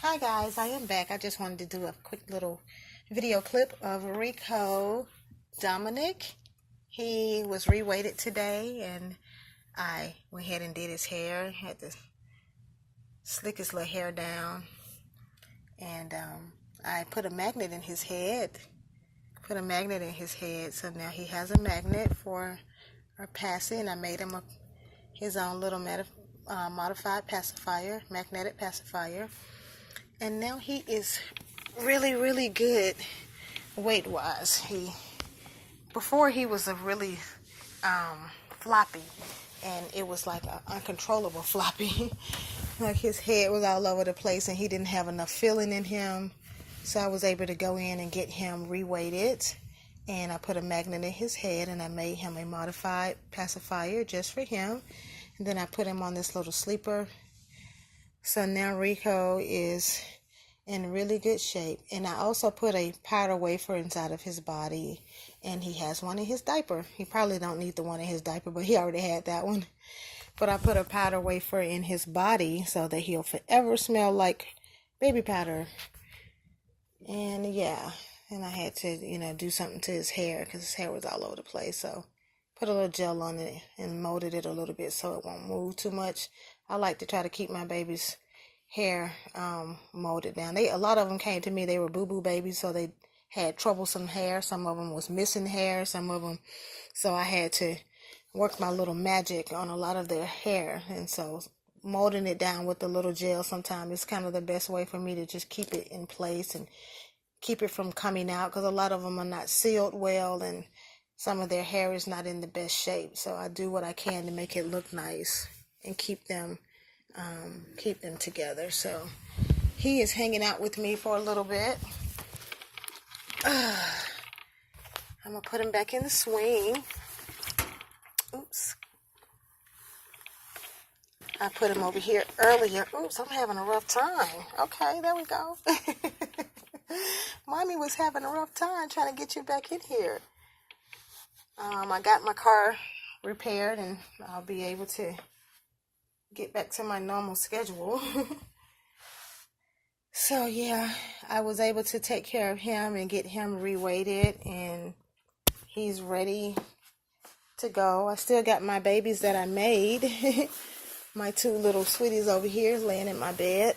Hi guys, I am back. I just wanted to do a quick little video clip of Rico Dominic. He was reweighted today and I went ahead and did his hair. Had to slick his little hair down and I put a magnet in his head. So now he has a magnet for our passing. I made him his own little modified pacifier, magnetic pacifier. And now he is really good weight-wise. Before he was a really floppy, and it was like an uncontrollable floppy. Like his head was all over the place and he didn't have enough feeling in him. So I was able to go in and get him reweighted. And I put a magnet in his head and I made him a modified pacifier just for him. And then I put him on this little sleeper. So now Rico is in really good shape. And I also put a powder wafer inside of his body. And he has one in his diaper. He probably don't need the one in his diaper, but he already had that one. But I put a powder wafer in his body so that he'll forever smell like baby powder. And yeah, and I had to, do something to his hair because his hair was all over the place. So put a little gel on it and molded it a little bit so it won't move too much. I like to try to keep my baby's hair molded down. A lot of them came to me, they were boo-boo babies, so they had troublesome hair. Some of them was missing hair, some of them. So I had to work my little magic on a lot of their hair. And so molding it down with a little gel sometimes is kind of the best way for me to just keep it in place and keep it from coming out, because a lot of them are not sealed well and some of their hair is not in the best shape. So I do what I can to make it look nice and keep them together. So he is hanging out with me for a little bit. I'm gonna put him back in the swing. Oops. I put him over here earlier. Oops, I'm having a rough time. Okay, there we go. Mommy was having a rough time trying to get you back in here. I got my car repaired and I'll be able to get back to my normal schedule. So yeah, I was able to take care of him and get him reweighted and he's ready to go. I still got my babies that I made. My two little sweeties over here laying in my bed.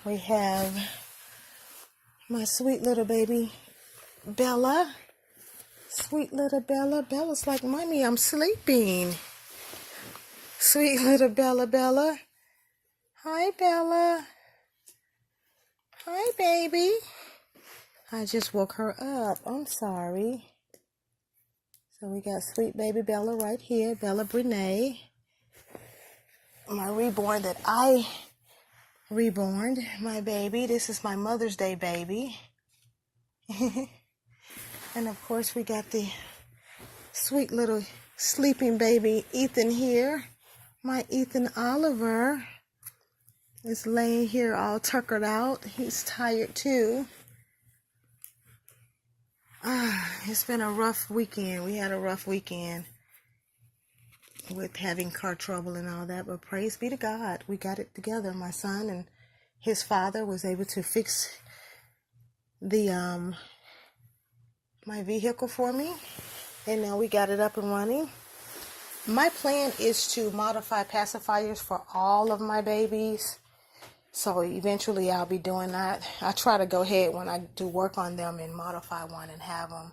We have my sweet little baby Bella. Sweet little Bella. Bella's like, Mommy, I'm sleeping. Sweet little Bella. Hi, Bella. Hi, baby. I just woke her up. I'm sorry. So we got sweet baby Bella right here. Bella Brene. My reborn that I reborned. My baby. This is my Mother's Day baby. And of course we got the sweet little sleeping baby Ethan here. My Ethan Oliver is laying here all tuckered out. He's tired too. It's been a rough weekend. We had a rough weekend with having car trouble and all that, but praise be to God, we got it together. My son and his father was able to fix the my vehicle for me, and now we got it up and running. My plan is to modify pacifiers for all of my babies, so eventually I'll be doing that. I try to go ahead when I do work on them and modify one and have them.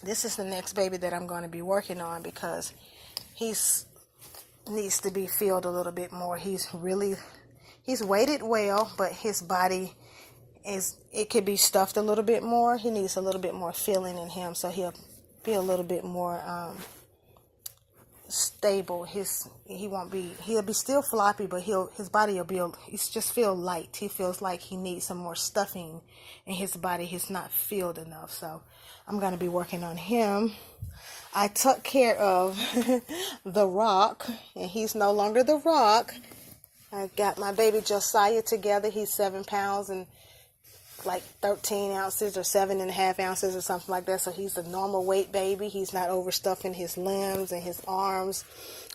This is the next baby that I'm going to be working on because he's needs to be filled a little bit more. He's weighted well, but his body it could be stuffed a little bit more. He needs a little bit more filling in him, so he'll be a little bit more stable. He'll be still floppy, but his body will just feel light. He feels like he needs some more stuffing in his body. He's not filled enough, so I'm going to be working on him. I took care of the Rock, and he's no longer the Rock. I got my baby Josiah together. He's 7 pounds and like 13 ounces or 7.5 ounces or something like that. So he's a normal weight baby. He's not overstuffing his limbs and his arms.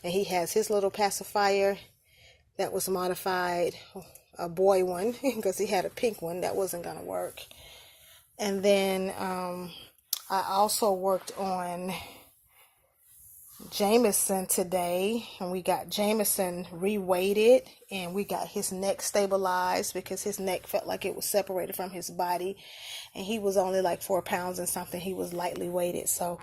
And he has his little pacifier that was modified, a boy one, because he had a pink one that wasn't going to work. And then I also worked on Jameson today, and we got Jameson reweighted, and we got his neck stabilized because his neck felt like it was separated from his body, and he was only like 4 pounds and something. He was lightly weighted, so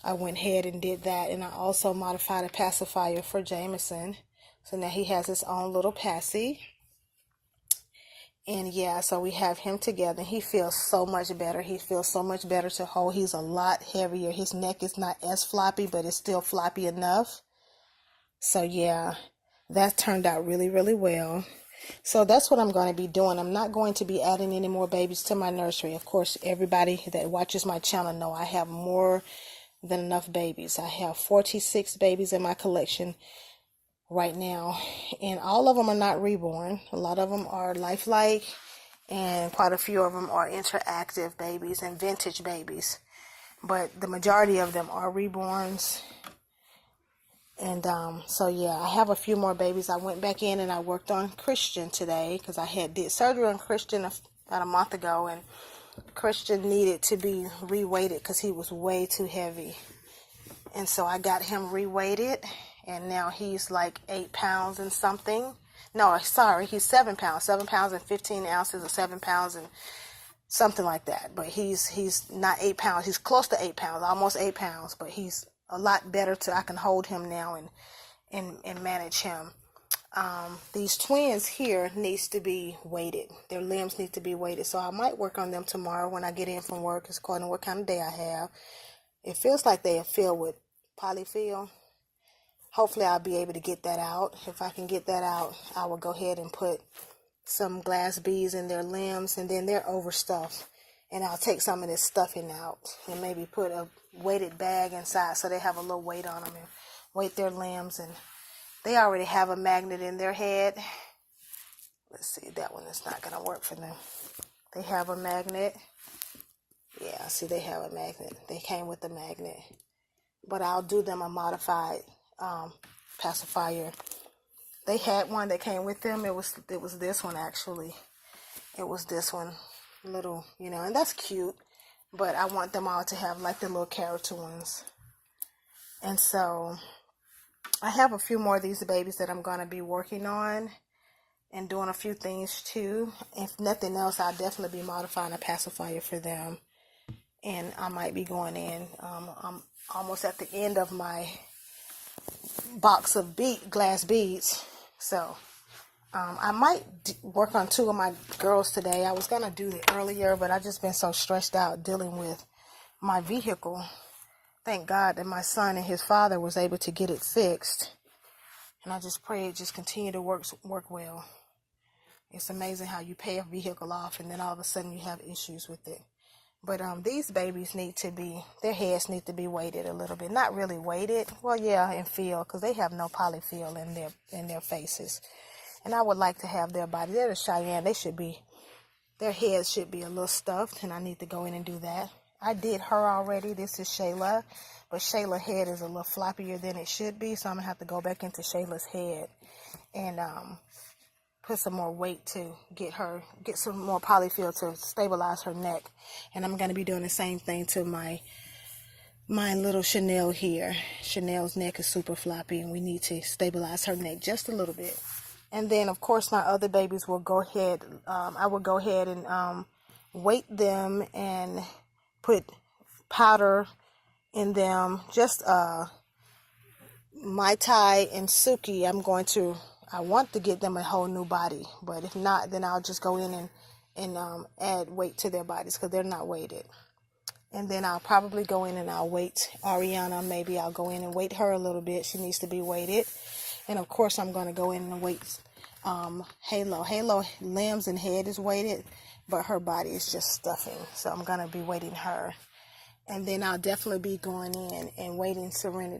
I went ahead and did that. And I also modified a pacifier for Jameson, so now he has his own little passy. And yeah, so we have him together. He feels so much better. He feels so much better to hold. He's a lot heavier. His neck is not as floppy, but it's still floppy enough. So yeah, that turned out really, really well. So that's what I'm going to be doing. I'm not going to be adding any more babies to my nursery. Of course, everybody that watches my channel know I have more than enough babies. I have 46 babies in my collection right now, and all of them are not reborn. A lot of them are lifelike, and quite a few of them are interactive babies and vintage babies, but the majority of them are reborns. And so yeah, I have a few more babies. I went back in and I worked on Christian today because I did surgery on Christian about a month ago, and Christian needed to be reweighted because he was way too heavy. And so I got him reweighted, and now he's like 8 pounds and something. No, sorry, he's 7 pounds. 7 pounds and 15 ounces, or 7 pounds and something like that. But he's not 8 pounds. He's close to 8 pounds, almost 8 pounds. But he's a lot better I can hold him now and manage him. These twins here needs to be weighted. Their limbs need to be weighted. So I might work on them tomorrow when I get in from work, according to what kind of day I have. It feels like they are filled with polyfill. Hopefully I'll be able to get that out. If I can get that out, I will go ahead and put some glass beads in their limbs, and then they're overstuffed. And I'll take some of this stuffing out and maybe put a weighted bag inside so they have a little weight on them and weight their limbs. And they already have a magnet in their head. Let's see, that one is not going to work for them. They have a magnet. Yeah, see, they have a magnet. They came with the magnet. But I'll do them a modified pacifier. They had one that came with them. It was this one, actually. It was this one, little, and that's cute. But I want them all to have like the little character ones. And so I have a few more of these babies that I'm going to be working on and doing a few things too. If nothing else, I'll definitely be modifying a pacifier for them. And I might be going in. I'm almost at the end of my box of glass beads. So I might work on 2 of my girls today. I was going to do it earlier, but I've just been so stressed out dealing with my vehicle. Thank God that my son and his father was able to get it fixed. And I just pray it just continue to work well. It's amazing how you pay a vehicle off and then all of a sudden you have issues with it. But these babies their heads need to be weighted a little bit. Not really weighted. Well, yeah, and feel, because they have no polyfill in their faces. And I would like to have their body. They're the Cheyenne. Their heads should be a little stuffed, and I need to go in and do that. I did her already. This is Shayla. But Shayla's head is a little floppier than it should be, so I'm going to have to go back into Shayla's head and put some more weight to get some more polyfill to stabilize her neck. And I'm going to be doing the same thing to my little Chanel here. Chanel's neck is super floppy, and we need to stabilize her neck just a little bit. And then, of course, my other babies will go ahead. I will go ahead and weight them and put powder in them. Just Mai Tai and Suki, I want to get them a whole new body. But if not, then I'll just go in and add weight to their bodies because they're not weighted. And then I'll probably go in and I'll weight Ariana. Maybe I'll go in and weight her a little bit. She needs to be weighted. And of course, I'm going to go in and weight Halo. Halo limbs and head is weighted, but her body is just stuffing. So I'm going to be weighting her. And then I'll definitely be going in and weighting Serenity.